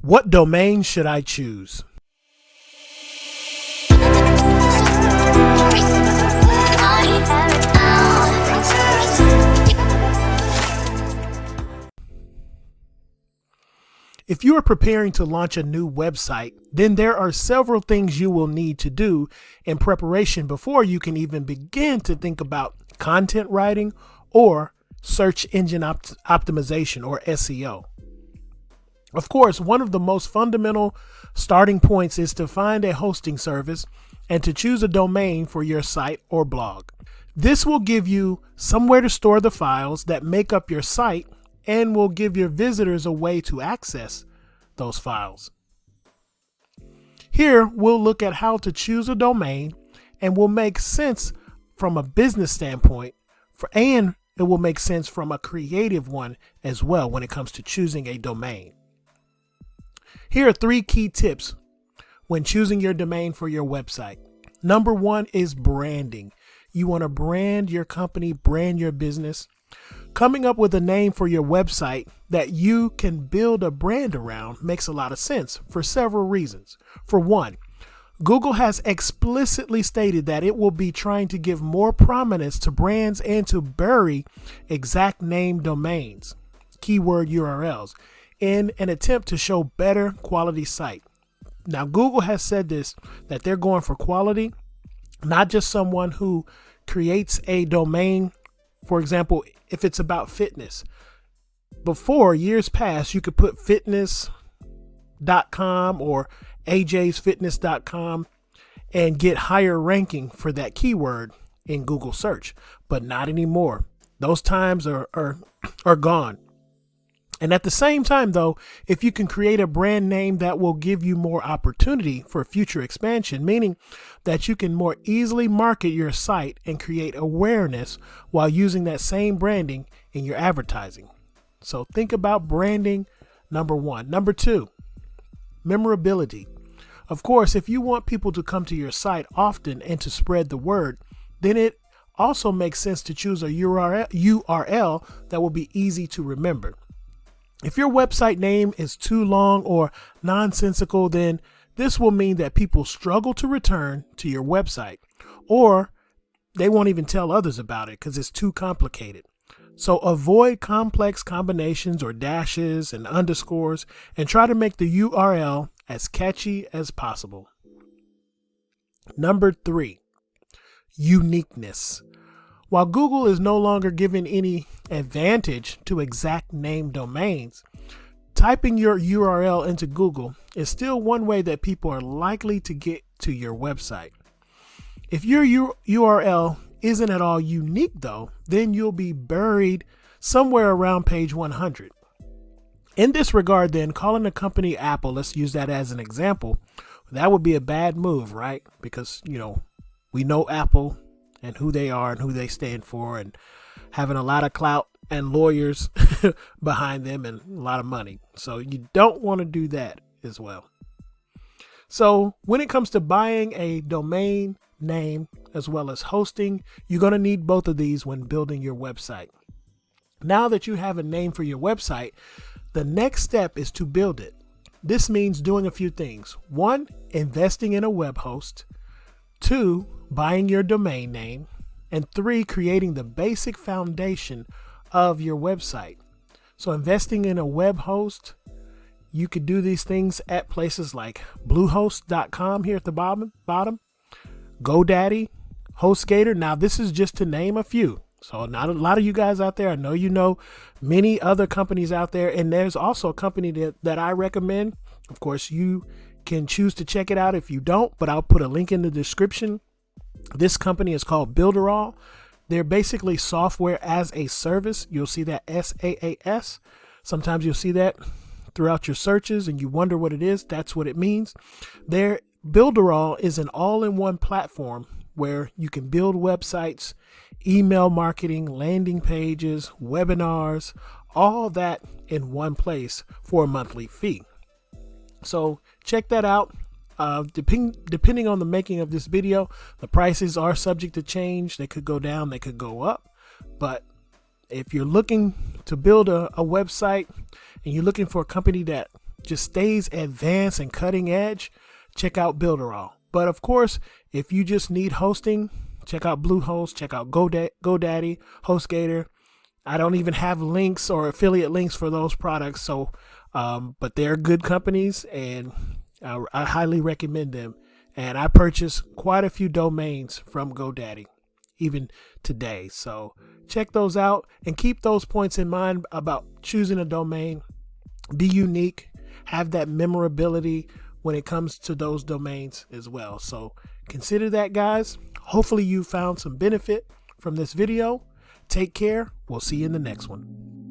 What domain should I choose? If you are preparing to launch a new website, then there are several things you will need to do in preparation before you can even begin to think about content writing or search engine optimization or SEO. Of course, one of the most fundamental starting points is to find a hosting service and to choose a domain for your site or blog. This will give you somewhere to store the files that make up your site and will give your visitors a way to access those files. Here, we'll look at how to choose a domain and will make sense from a business standpoint and it will make sense from a creative one as well when it comes to choosing a domain. Here are 3 key tips when choosing your domain for your website. Number 1 is branding. You want to brand your company, brand your business. Coming up with a name for your website that you can build a brand around makes a lot of sense for several reasons. For one, Google has explicitly stated that it will be trying to give more prominence to brands and to bury exact name domains, keyword URLs, in an attempt to show better quality site. Now, Google has said this, that they're going for quality, not just someone who creates a domain. For example, if it's about fitness, before years past, you could put fitness.com or ajsfitness.com and get higher ranking for that keyword in Google search, but not anymore. Those times are gone. And at the same time, though, if you can create a brand name that will give you more opportunity for future expansion, meaning that you can more easily market your site and create awareness while using that same branding in your advertising. So think about branding, number 1. Number 2, memorability. Of course, if you want people to come to your site often and to spread the word, then it also makes sense to choose a URL that will be easy to remember. If your website name is too long or nonsensical, then this will mean that people struggle to return to your website, or they won't even tell others about it because it's too complicated. So avoid complex combinations or dashes and underscores and try to make the URL as catchy as possible. Number 3, uniqueness. While Google is no longer giving any advantage to exact name domains, typing your URL into Google is still one way that people are likely to get to your website. If your URL isn't at all unique, though, then you'll be buried somewhere around page 100. In this regard, then, calling the company Apple, let's use that as an example, that would be a bad move, right? Because, we know Apple and who they are and who they stand for, and having a lot of clout and lawyers behind them and a lot of money. So you don't want to do that as well. So when it comes to buying a domain name as well as hosting, you're going to need both of these when building your website. Now that you have a name for your website, the next step is to build it. This means doing a few things. 1, investing in a web host. 2, buying your domain name. And 3, creating the basic foundation of your website. So investing in a web host, you could do these things at places like bluehost.com here at the bottom, GoDaddy, HostGator. Now, this is just to name a few. So not a lot of you guys out there, I know you know many other companies out there, and there's also a company that I recommend. Of course, you can choose to check it out if you don't, but I'll put a link in the description. This company is called Builderall. They're basically software as a service. You'll see that SaaS. Sometimes you'll see that throughout your searches and you wonder what it is. That's what it means. Their Builderall is an all-in-one platform where you can build websites, email marketing, landing pages, webinars, all that in one place for a monthly fee. So check that out. Depending on the making of this video, the prices are subject to change. They could go down, they could go up. But if you're looking to build a website and you're looking for a company that just stays advanced and cutting edge, check out Builderall. But of course, if you just need hosting, check out Bluehost, check out GoDaddy, HostGator. I don't even have links or affiliate links for those products, so but they're good companies, and I highly recommend them. And I purchased quite a few domains from GoDaddy even today. So check those out and keep those points in mind about choosing a domain. Be unique, have that memorability when it comes to those domains as well. So consider that, guys. Hopefully you found some benefit from this video. Take care. We'll see you in the next one.